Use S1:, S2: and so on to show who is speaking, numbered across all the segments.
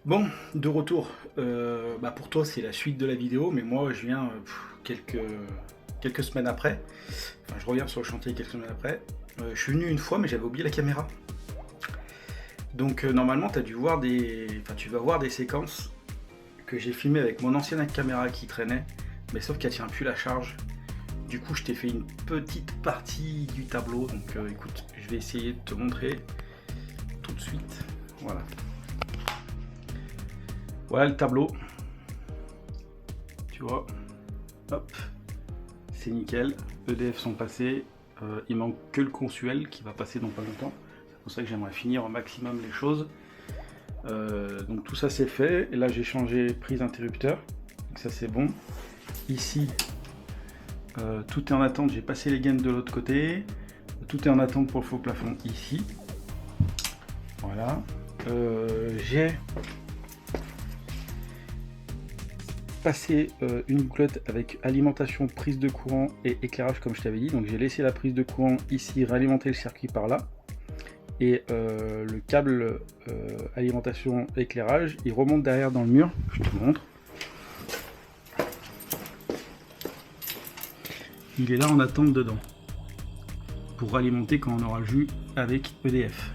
S1: Bon, de retour. Pour toi, c'est la suite de la vidéo, mais moi, je viens quelques semaines après. Enfin, je reviens sur le chantier quelques semaines après. Je suis venu une fois, mais j'avais oublié la caméra. Donc, normalement, tu vas voir des séquences que j'ai filmées avec mon ancienne caméra qui traînait, mais sauf qu'elle tient plus la charge. Du coup, je t'ai fait une petite partie du tableau. Donc, écoute, je vais essayer de te montrer tout de suite. Voilà. Voilà le tableau, tu vois, hop, c'est nickel, EDF sont passés, il manque que le consuel qui va passer dans pas longtemps, c'est pour ça que j'aimerais finir au maximum les choses. Donc tout ça c'est fait, et là j'ai changé prise interrupteur, donc ça c'est bon. Ici, tout est en attente, j'ai passé les gaines de l'autre côté, tout est en attente pour le faux plafond ici, voilà. J'ai passer une bouclotte avec alimentation, prise de courant et éclairage comme je t'avais dit. Donc j'ai laissé la prise de courant ici, réalimenter le circuit par là, et le câble alimentation éclairage il remonte derrière dans le mur. Je te montre, il est là en attente dedans pour alimenter quand on aura le jus avec EDF.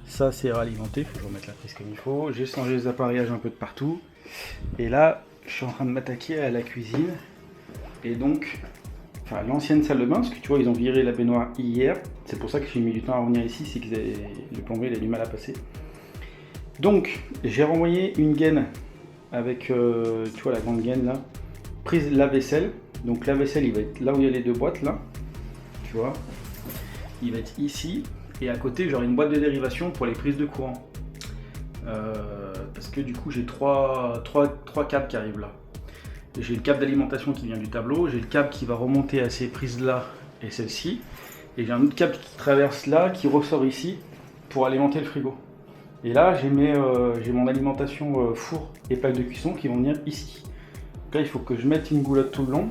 S1: Ça c'est réalimenté, il faut que je remette la prise comme il faut. J'ai changé les appareillages un peu de partout, et là je suis en train de m'attaquer à la cuisine, et donc, enfin l'ancienne salle de bain, parce que tu vois ils ont viré la baignoire hier, c'est pour ça que j'ai mis du temps à revenir ici, c'est que le plombier il a du mal à passer. Donc j'ai renvoyé une gaine avec, tu vois la grande gaine là, prise lave-vaisselle, donc lave-vaisselle il va être là où il y a les deux boîtes là, tu vois, il va être ici, et à côté j'aurai une boîte de dérivation pour les prises de courant. Parce que du coup j'ai trois câbles qui arrivent là. J'ai le câble d'alimentation qui vient du tableau, j'ai le câble qui va remonter à ces prises là et celle-ci, et j'ai un autre câble qui traverse là, qui ressort ici pour alimenter le frigo. Et là j'ai mon alimentation four et plaque de cuisson qui vont venir ici. Donc là il faut que je mette une goulotte tout le long,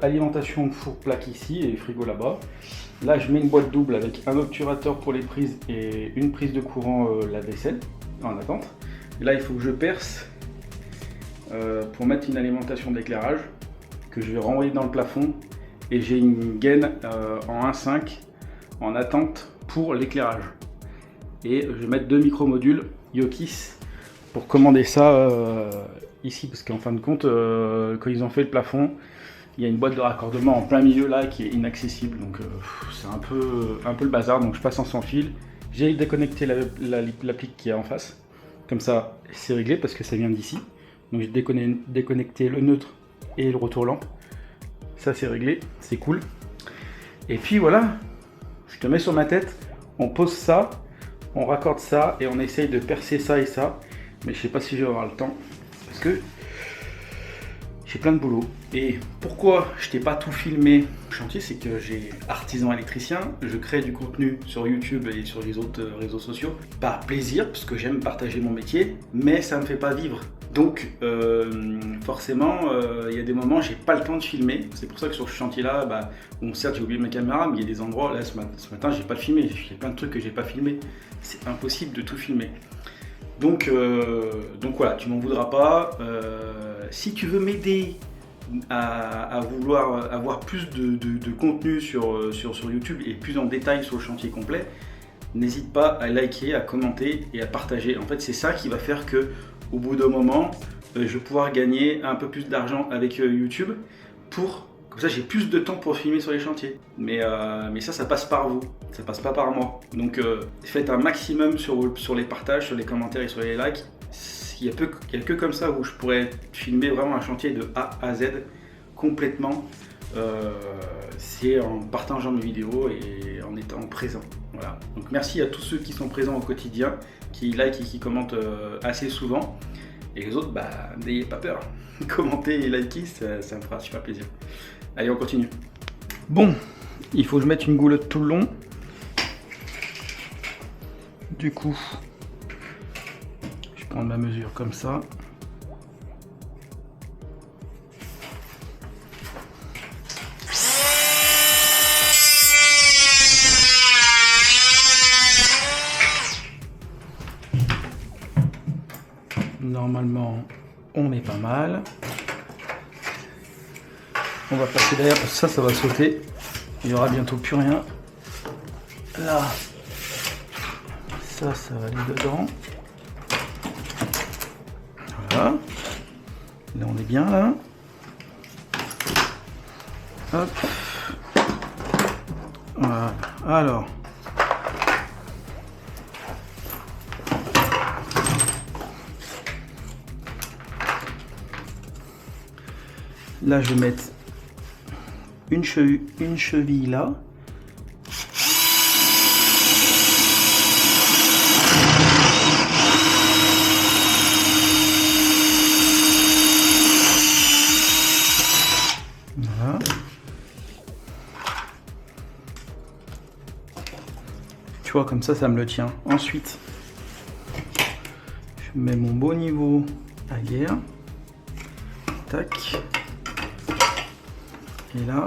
S1: alimentation four plaque ici et frigo là-bas. Là je mets une boîte double avec un obturateur pour les prises et une prise de courant lave-vaisselle en attente. Et là il faut que je perce pour mettre une alimentation d'éclairage que je vais renvoyer dans le plafond, et j'ai une gaine en 1.5 en attente pour l'éclairage. Et je vais mettre 2 micro-modules Yokis pour commander ça ici, parce qu'en fin de compte quand ils ont fait le plafond, il y a une boîte de raccordement en plein milieu là qui est inaccessible, donc c'est un peu le bazar, donc je passe en sans fil. J'ai déconnecté l'appli qui est en face, comme ça c'est réglé parce que ça vient d'ici. Donc j'ai déconnecté le neutre et le retour lampe, ça c'est réglé, c'est cool. Et puis voilà, je te mets sur ma tête, on pose ça, on raccorde ça et on essaye de percer ça et ça, mais je sais pas si je vais avoir le temps parce que j'ai plein de boulot. Et pourquoi je t'ai pas tout filmé au chantier, c'est que j'ai artisan électricien, je crée du contenu sur YouTube et sur les autres réseaux sociaux par plaisir, parce que j'aime partager mon métier, mais ça me fait pas vivre. Donc forcément, il y a des moments j'ai pas le temps de filmer. C'est pour ça que sur ce chantier là, bon certes j'ai oublié ma caméra, mais il y a des endroits, là ce matin j'ai pas filmé, il y a plein de trucs que j'ai pas filmé. C'est impossible de tout filmer. Donc voilà, tu m'en voudras pas. Si tu veux m'aider à vouloir avoir plus de contenu sur YouTube et plus en détail sur le chantier complet, n'hésite pas à liker, à commenter et à partager. En fait, c'est ça qui va faire que au bout d'un moment, je vais pouvoir gagner un peu plus d'argent avec YouTube, comme ça j'ai plus de temps pour filmer sur les chantiers. Mais ça passe par vous, ça passe pas par moi. Donc faites un maximum sur les partages, sur les commentaires et sur les likes. Il n'y a que comme ça où je pourrais filmer vraiment un chantier de A à Z complètement. C'est en partageant mes vidéos et en étant présent. Voilà. Donc merci à tous ceux qui sont présents au quotidien, qui like et qui commentent assez souvent. Et les autres, n'ayez pas peur. Commentez et likez, ça me fera super plaisir. Allez, on continue. Bon, il faut que je mette une goulotte tout le long. Du coup, je vais prendre ma mesure comme ça. Normalement, on est pas mal. On va passer derrière parce que ça va sauter. Il y aura bientôt plus rien. Là, ça va aller dedans. Voilà. Là, on est bien là. Hop. Voilà. Alors. Là, je vais mettre une cheville là. Voilà. Tu vois, comme ça me le tient. Ensuite, je mets mon beau niveau à guerre. Tac. Et là,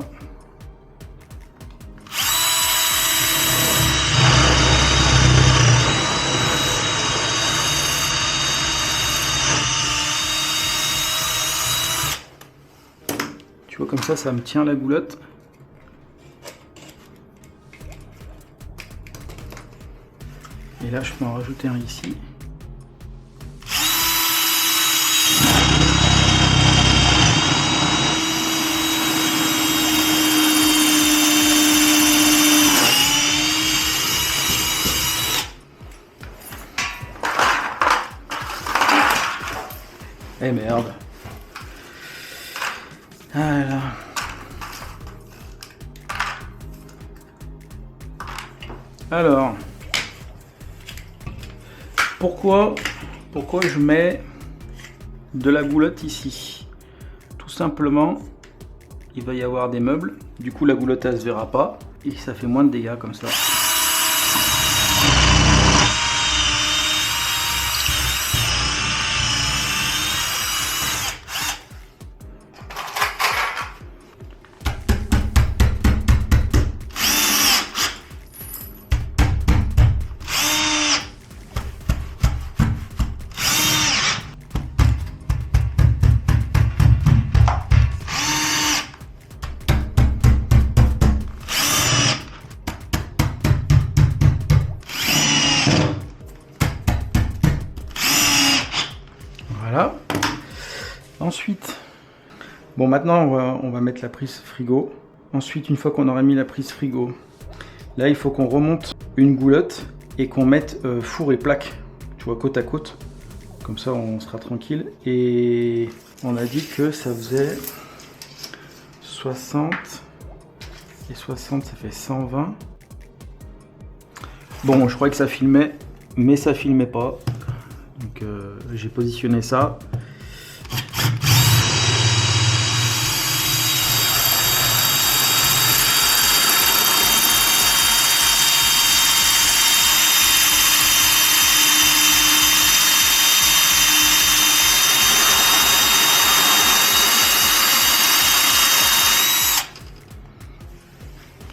S1: tu vois, comme ça me tient la goulotte. Et là, je peux en rajouter un ici. Eh merde. Voilà. Alors, pourquoi je mets de la goulotte ici? Tout simplement, il va y avoir des meubles. Du coup, la goulotte, elle se verra pas. Et ça fait moins de dégâts comme ça. Voilà. Ensuite, bon, maintenant on va mettre la prise frigo. Ensuite, une fois qu'on aura mis la prise frigo, là il faut qu'on remonte une goulotte et qu'on mette four et plaque, tu vois, côte à côte. Comme ça on sera tranquille. Et on a dit que ça faisait 60 et 60, ça fait 120. Bon, je croyais que ça filmait, mais ça filmait pas. Donc j'ai positionné ça.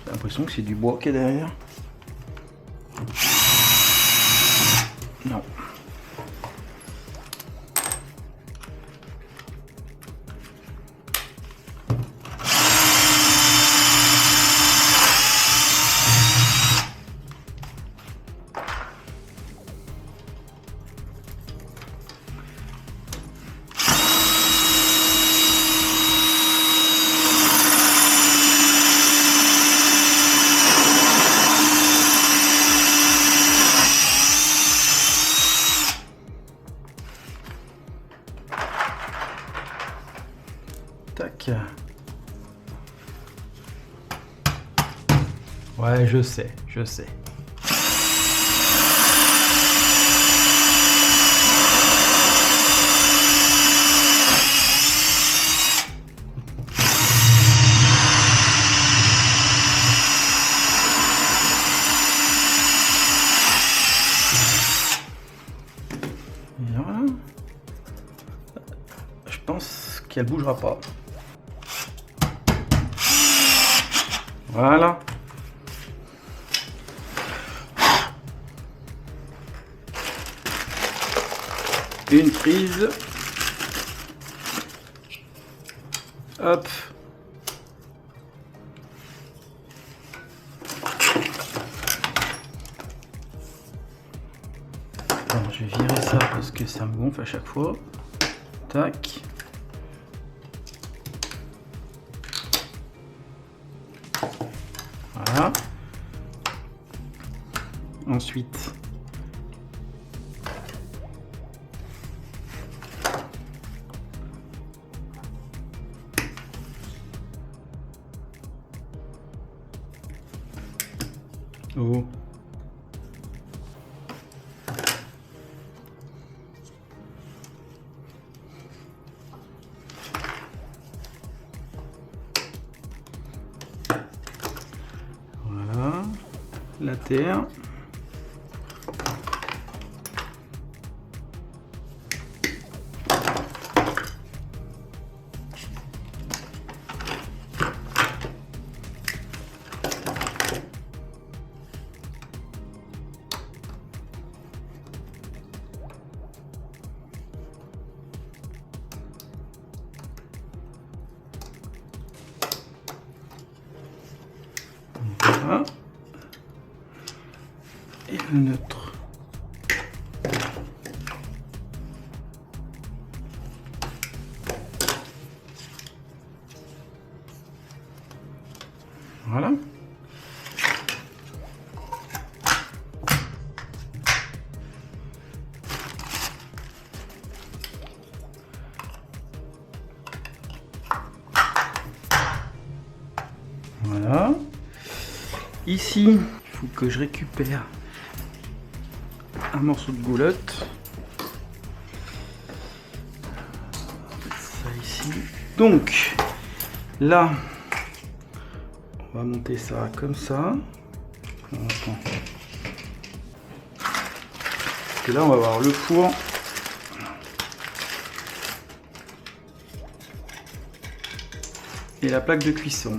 S1: J'ai l'impression que c'est du bois qui est derrière. Non. Tac. Ouais, je sais, je sais. Et voilà. Je pense qu'elle bougera pas. Voilà. une prise. Hop. Alors, je vais virer ça parce que ça me gonfle à chaque fois. Tac. Voilà. Ensuite, oh. Voilà, la terre. Voilà. Et le neutre. Voilà. Voilà. Ici, il faut que je récupère un morceau de goulotte. Ça ici. Donc, là, on va monter ça comme ça. Attends. Et là, on va avoir le four. Et la plaque de cuisson.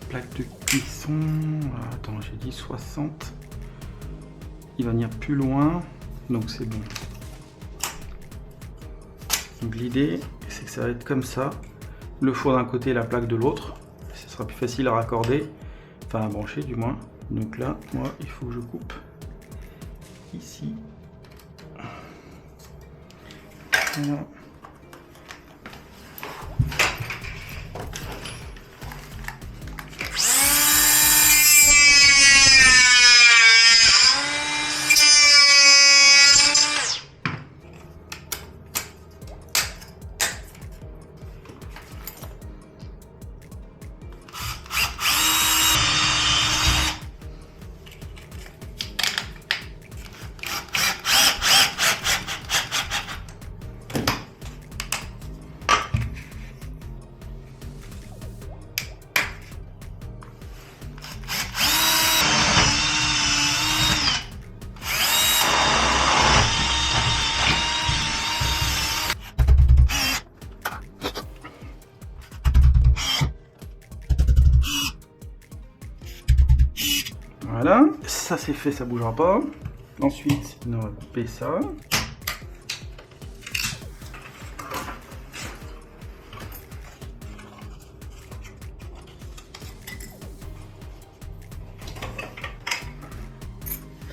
S1: Plaque de cuisson, attends, j'ai dit 60. Il va venir plus loin, donc c'est bon. Donc l'idée, c'est que ça va être comme ça. Le four d'un côté et la plaque de l'autre. Ce sera plus facile à raccorder, enfin à brancher du moins. Donc là, moi, il faut que je coupe ici. Voilà. Voilà, ça c'est fait, ça bougera pas. Ensuite, on va couper ça.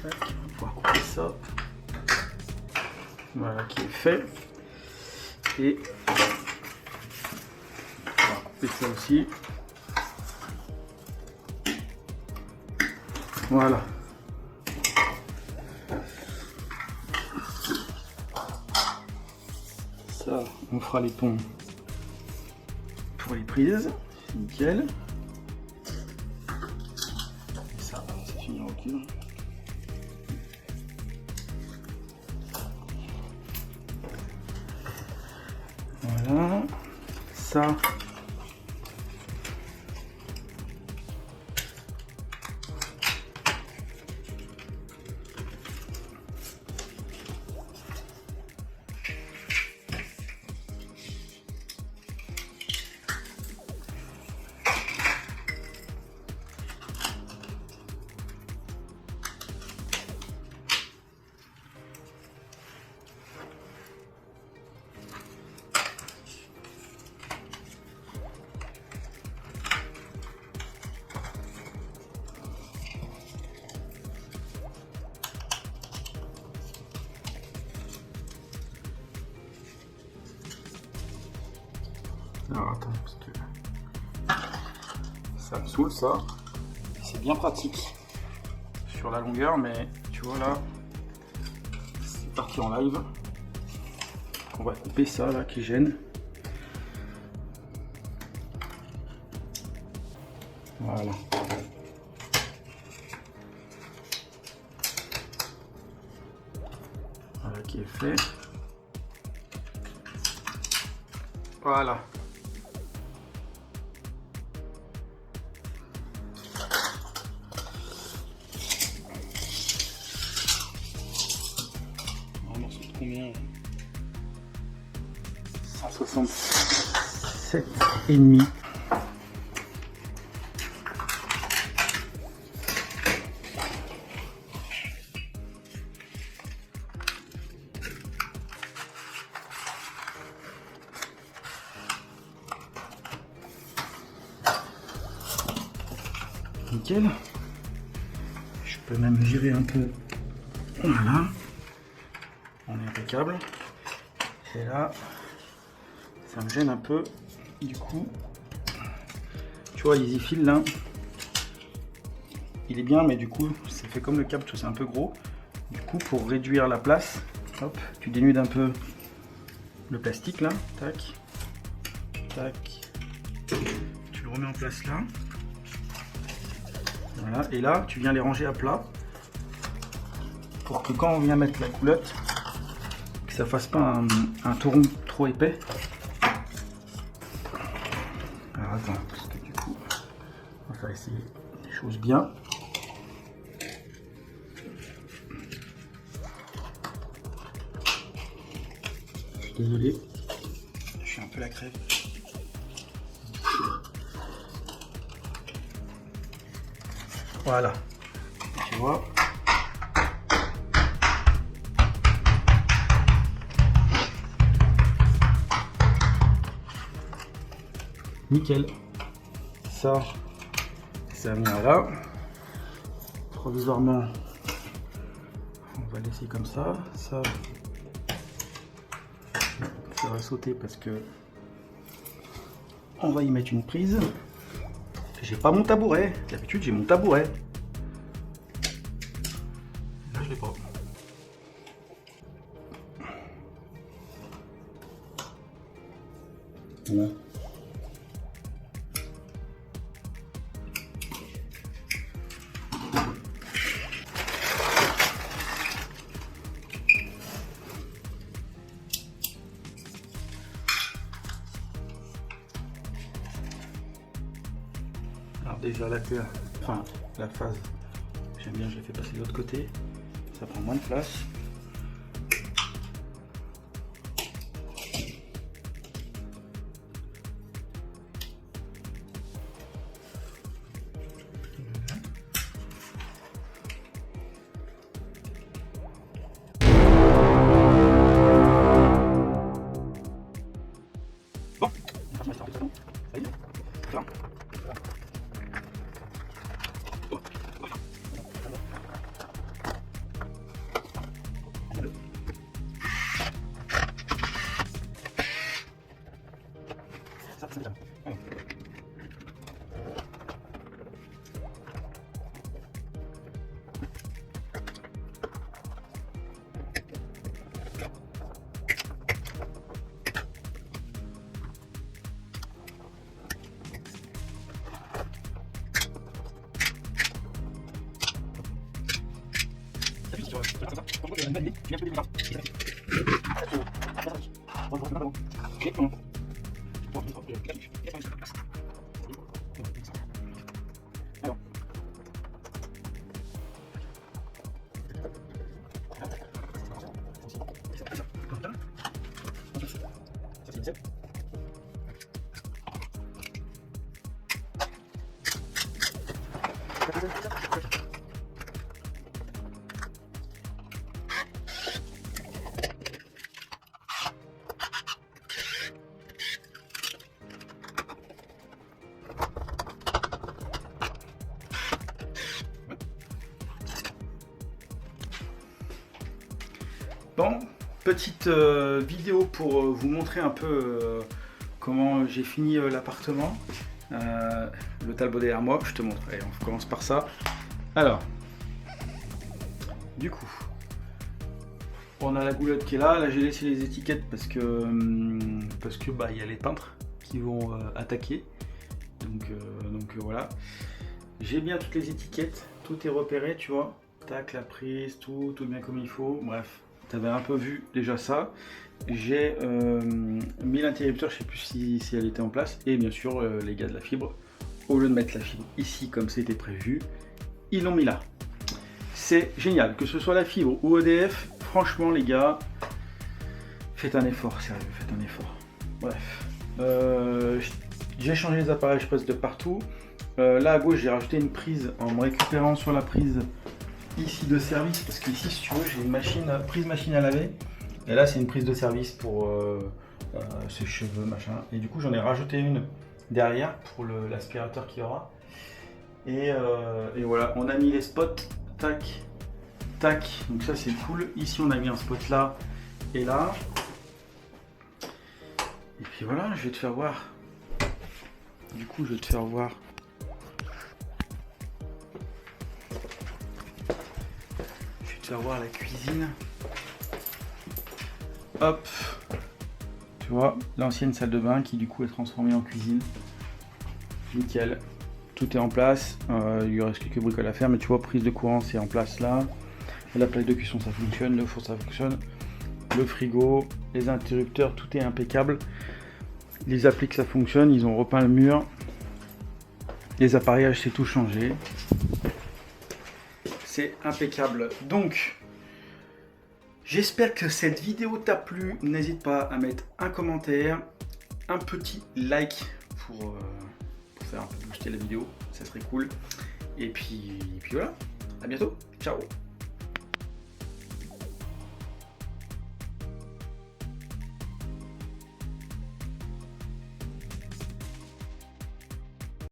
S1: Tac, on va pouvoir couper ça. Voilà, qui est fait. Et on va couper ça aussi. Voilà. Ça, on fera les ponts pour les prises. C'est nickel. Et ça, c'est fini en recul. Voilà. Ça. Ça me saoule ça. C'est bien pratique sur la longueur, mais tu vois là, c'est parti en live. On va couper ça là qui gêne. Voilà. Voilà qui est fait. Voilà. Un morceau de combien? 167,5. Nickel. Je peux même girer un peu. Voilà. On est impeccable. Et là, ça me gêne un peu. Du coup, tu vois, EasyFill là, il est bien, mais du coup, c'est fait comme le câble, c'est un peu gros. Du coup, pour réduire la place, hop, tu dénudes un peu le plastique là. Tac, tac. Tu le remets en place là. Voilà, et là tu viens les ranger à plat pour que quand on vient mettre la coulotte, que ça fasse pas un torron trop épais. Alors attends, parce que du coup on va faire essayer les choses bien. Je suis désolé, je suis un peu la crève. Voilà, tu vois. Nickel. Ça vient là. Provisoirement, on va laisser comme ça. Ça va sauter parce que on va y mettre une prise. J'ai pas mon tabouret. D'habitude, j'ai mon tabouret. Là, je l'ai pas. Voilà. Alors déjà la terre, enfin la phase, j'aime bien, je l'ai fait passer de l'autre côté, ça prend moins de place. Bon, ça y est, ça. Bon, petite vidéo pour vous montrer un peu comment j'ai fini l'appartement. le Talbot derrière moi, je te montre. Allez, on commence par ça. Alors, du coup, on a la goulotte qui est là. Là, j'ai laissé les étiquettes parce que bah, y a les peintres qui vont attaquer. Donc voilà. J'ai bien toutes les étiquettes, tout est repéré, tu vois. Tac, la prise, tout bien comme il faut. Bref, tu avais un peu vu déjà ça. J'ai mis l'interrupteur, je sais plus si elle était en place. Et bien sûr, les gars de la fibre, au lieu de mettre la fibre ici comme c'était prévu, ils l'ont mis là. C'est génial, que ce soit la fibre ou EDF, franchement les gars, faites un effort, sérieux, faites un effort. Bref, j'ai changé les appareils express de partout. Là à gauche, j'ai rajouté une prise en me récupérant sur la prise ici de service, parce qu'ici, si tu veux, j'ai une prise machine à laver. Et là, c'est une prise de service pour ses cheveux, machin. Et du coup, j'en ai rajouté une derrière pour l'aspirateur qu'il y aura. Et voilà, on a mis les spots, tac, tac. Donc ça, c'est cool. Ici, on a mis un spot là et là. Et puis voilà, je vais te faire voir. Du coup, je vais te faire voir. Je vais te faire voir la cuisine. Hop. Tu vois, l'ancienne salle de bain qui du coup est transformée en cuisine. Nickel. Tout est en place. Il lui reste quelques bricoles à faire, mais tu vois, prise de courant c'est en place là. La plaque de cuisson ça fonctionne, le four ça fonctionne. Le frigo, les interrupteurs, tout est impeccable. Les appliques ça fonctionne, ils ont repeint le mur. Les appareillages c'est tout changé. C'est impeccable. Donc, j'espère que cette vidéo t'a plu. N'hésite pas à mettre un commentaire, un petit like pour faire un peu booster la vidéo. Ça serait cool. Et puis voilà. À bientôt. Ciao.